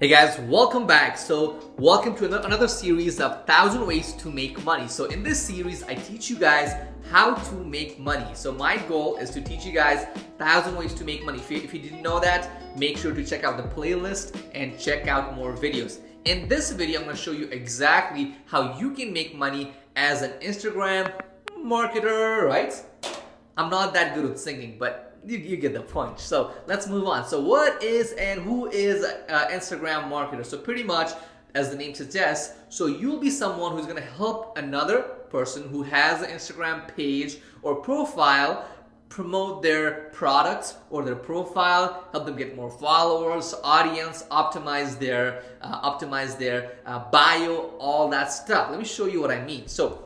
Hey guys, welcome back. So welcome to another series of 1,000 ways to make money. So in this series, I teach you guys how to make money. So my goal is to teach you guys 1,000 ways to make money. If you didn't know that, make sure to check out the playlist and check out more videos. In this video, I'm going to show you exactly how you can make money as an Instagram marketer, right? I'm not that good at singing, but you get the point. So let's move on. So what is and who is an Instagram marketer? So pretty much, as the name suggests, so you'll be someone who's going to help another person who has an Instagram page or profile promote their products or their profile, help them get more followers, audience, optimize their bio, all that stuff. Let me show you what I mean. So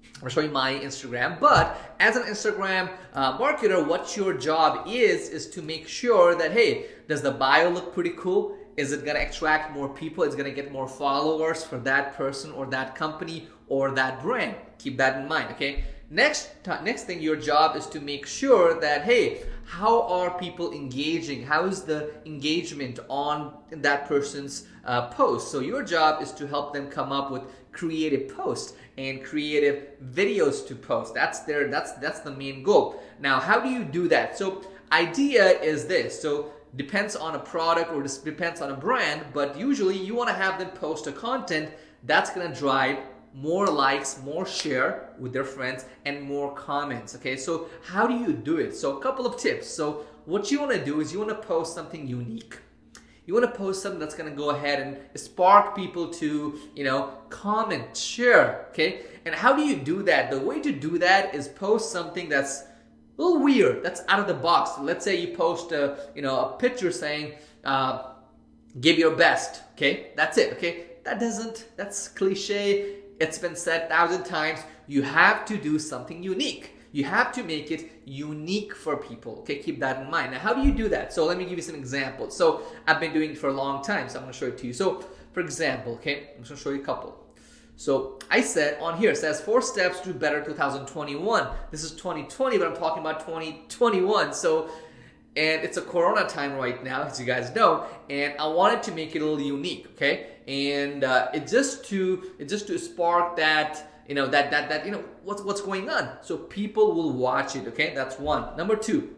I'm going to show you my Instagram, but as an Instagram marketer, what your job is to make sure that, hey, does the bio look pretty cool? Is it going to attract more people? It's going to get more followers for that person or that company or that brand. Keep that in mind, okay? Next thing, your job is to make sure that, hey, how are people engaging? How is the engagement on that person's post? So your job is to help them come up with creative posts and creative videos to post. That's the main goal. Now, how do you do that? So idea is this. So depends on a product or depends on a brand, but usually you want to have them post a content that's going to drive more likes, more share with their friends, and more comments. Okay, so how do you do it? So a couple of tips. So what you want to do is you want to post something unique. You want to post something that's going to go ahead and spark people to, comment, share, okay? And how do you do that? The way to do that is post something that's a little weird, that's out of the box. Let's say you post a picture saying, give your best, okay? That's it, okay? That's cliche. It's been said 1,000 times. You have to do something unique. You have to make it unique for people. Okay, keep that in mind. Now, how do you do that? So let me give you some examples. So I've been doing it for a long time, so I'm going to show it to you. So for example, okay, I'm just going to show you a couple. So I said on here, it says 4 steps to better 2021. This is 2020, but I'm talking about 2021. So, and it's a Corona time right now, as you guys know, and I wanted to make it a little unique, okay? And it's just to spark that, what's going on, so people will watch it. Okay, that's one. Number 2,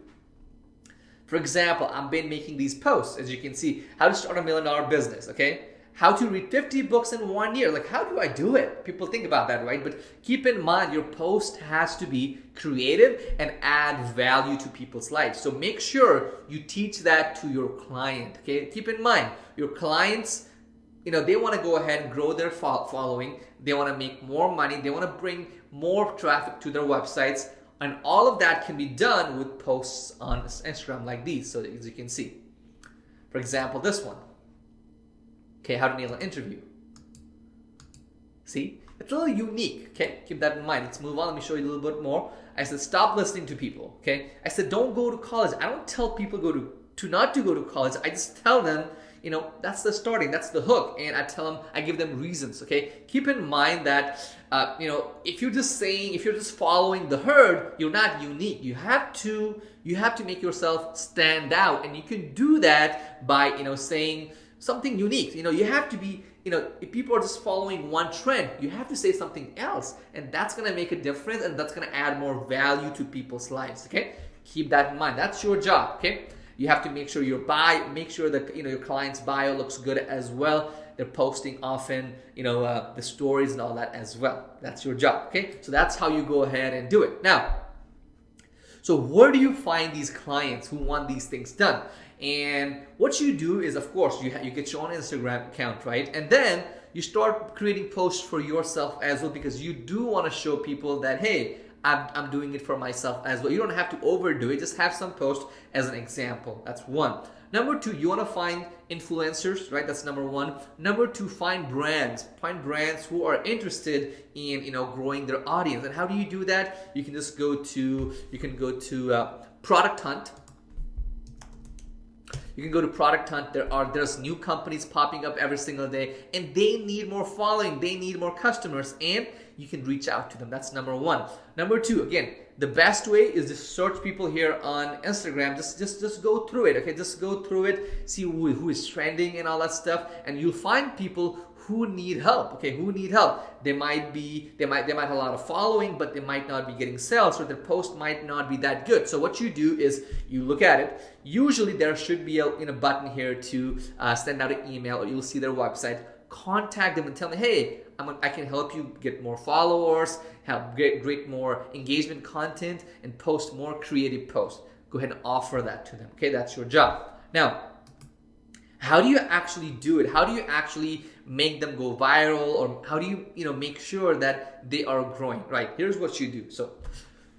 for example, I've been making these posts, as you can see, how to start a $1 million business. Okay, how to read 50 books in 1 year. Like, how do I do it? People think about that, right? But keep in mind, your post has to be creative and add value to people's lives. So make sure you teach that to your client. Okay, keep in mind, your clients, they want to go ahead and grow their following. They want to make more money. They want to bring more traffic to their websites. And all of that can be done with posts on Instagram like these. So as you can see, for example, this one. Okay, how to nail an interview. See, it's a little unique. Okay, keep that in mind. Let's move on. Let me show you a little bit more. I said, stop listening to people. Okay, I said, don't go to college. I don't tell people not to go to college. I just tell them, that's the starting, that's the hook, and I give them reasons. Okay, keep in mind that if you're just following the herd, you're not unique. You have to make yourself stand out, and you can do that by saying something unique. You have to be, if people are just following one trend, you have to say something else, and that's going to make a difference, and that's going to add more value to people's lives. Okay, keep that in mind. That's your job. Okay, you have to make sure make sure that your client's bio looks good as well. They're posting often, the stories and all that as well. That's your job. Okay, so that's how you go ahead and do it. Now, so where do you find these clients who want these things done? And what you do is, of course, you get your own Instagram account, right? And then you start creating posts for yourself as well, because you do want to show people that, hey, I'm doing it for myself as well. You don't have to overdo it. Just have some posts as an example. That's one. Number 2, you want to find influencers, right? That's number 1. Number 2, find brands. Find brands who are interested in growing their audience. And how do you do that? You can just go to Product Hunt. You can go to Product Hunt. There's new companies popping up every single day, and they need more following. They need more customers, and you can reach out to them. That's number one. Number two, again, the best way is just search people here on Instagram. Just go through it, okay? Just go through it, see who is trending and all that stuff, and you'll find people who need help, okay? Who need help. They might have a lot of following, but they might not be getting sales, or their post might not be that good. So what you do is you look at it. Usually there should be a button here to send out an email, or you'll see their website. Contact them and tell me, hey, I can help you get more followers, create more engagement content, and post more creative posts. Go ahead and offer that to them. Okay, that's your job. Now, how do you actually do it? How do you actually make them go viral, or how do you make sure that they are growing? Right? Here's what you do. So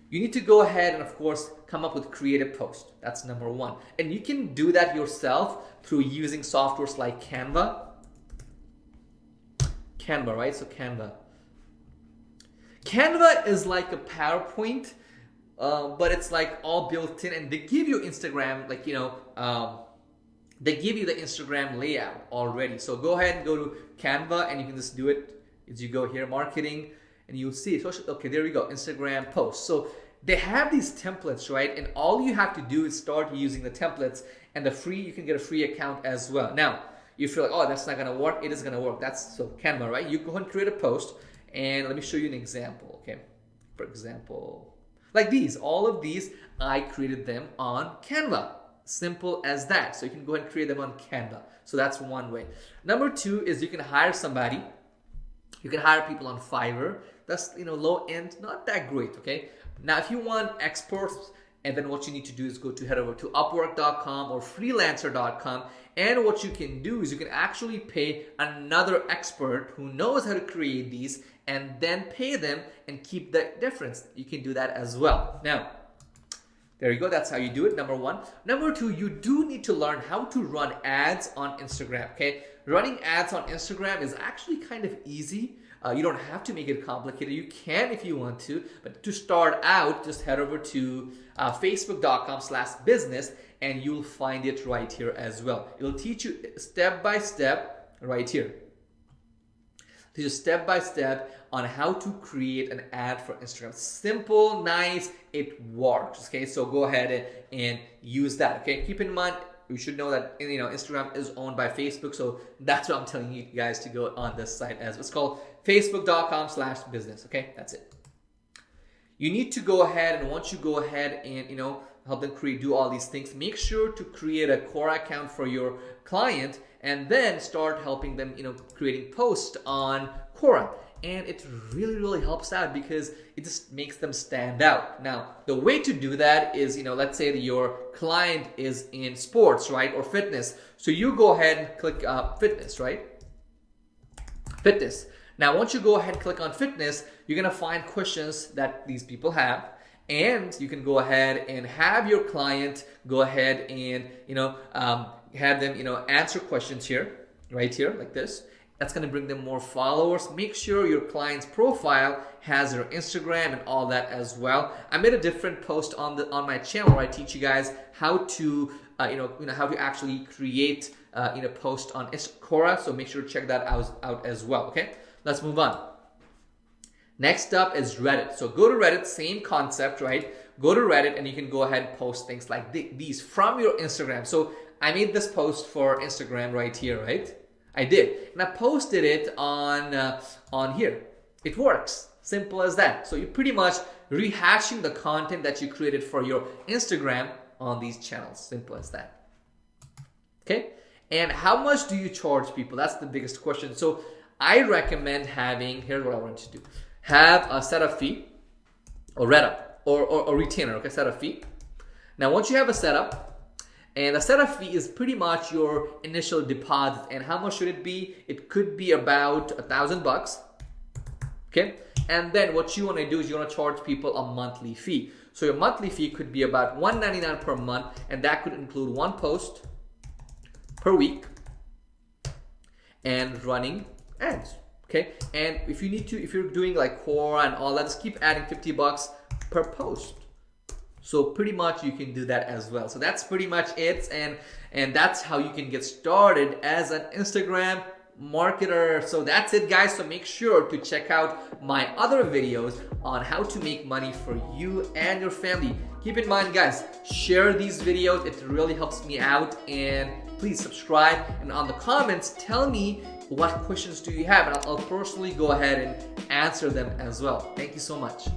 you need to go ahead and, of course, come up with creative posts. That's number one. And you can do that yourself through using softwares like Canva. Canva, right? So Canva is like a PowerPoint, but it's like all built in, and they give you Instagram, like, they give you the Instagram layout already. So go ahead and go to Canva, and you can just do it as you go here, marketing, and you'll see. Okay, there we go, Instagram posts. So they have these templates, right? And all you have to do is start using the templates, and you can get a free account as well. Now, you feel like, oh, that's not gonna work. It is gonna work. So Canva, right? You go ahead and create a post, and let me show you an example, okay? For example, like these, all of these, I created them on Canva. Simple as that. So you can go ahead and create them on Canva. So that's one way. Number two is you can hire somebody. You can hire people on Fiverr. That's low end, not that great, okay? Now, if you want experts, and then what you need to do is head over to Upwork.com or Freelancer.com, and what you can do is you can actually pay another expert who knows how to create these, and then pay them and keep the difference. You can do that as well. Now, there you go. That's how you do it, number one. Number two, you do need to learn how to run ads on Instagram, okay? Running ads on Instagram is actually kind of easy. You don't have to make it complicated. You can if you want to, but to start out, just head over to Facebook.com/business, and you'll find it right here as well. It'll teach you step by step right here. Teach you step by step on how to create an ad for Instagram. Simple, nice, it works. Okay, so go ahead and use that. Okay, keep in mind, you should know that Instagram is owned by Facebook, so that's what I'm telling you guys to go on this site as well. It's called Facebook.com/business. Okay, that's it. You need to go ahead, and once you go ahead and help them do all these things, make sure to create a Quora account for your client, and then start helping them creating posts on Quora. And it really helps out because it just makes them stand out. Now, the way to do that is, let's say that your client is in sports, right, or fitness. So you go ahead and click fitness, right? Fitness. Now, once you go ahead and click on fitness, you're gonna find questions that these people have, and you can go ahead and have your client go ahead and have them answer questions here, right here, like this. That's going to bring them more followers. Make sure your client's profile has their Instagram and all that as well. I made a different post on my channel where I teach you guys how to how to actually create post on Quora. So make sure to check that out as well. Okay, let's move on. Next up is Reddit. So go to Reddit, same concept, right? Go to Reddit, and you can go ahead and post things like these from your Instagram. So I made this post for Instagram right here, right? I did, and I posted it on here. It works, simple as that. So you're pretty much rehashing the content that you created for your Instagram on these channels, simple as that. Okay, and how much do you charge people? That's the biggest question. So I recommend having, here's what I want you to do. Have a setup fee, or setup, or retainer, okay, setup fee. Now once you have a setup, and the setup fee is pretty much your initial deposit. And how much should it be? It could be about $1,000, okay? And then what you want to do is you want to charge people a monthly fee. So your monthly fee could be about $199 per month, and that could include one post per week and running ads, okay? And if you're doing like Quora and all that, just keep adding $50 per post. So pretty much you can do that as well. So that's pretty much it, and that's how you can get started as an Instagram marketer. So that's it, guys. So make sure to check out my other videos on how to make money for you and your family. Keep in mind, guys, share these videos. It really helps me out, and please subscribe, and on the comments tell me what questions do you have, and I'll personally go ahead and answer them as well. Thank you so much.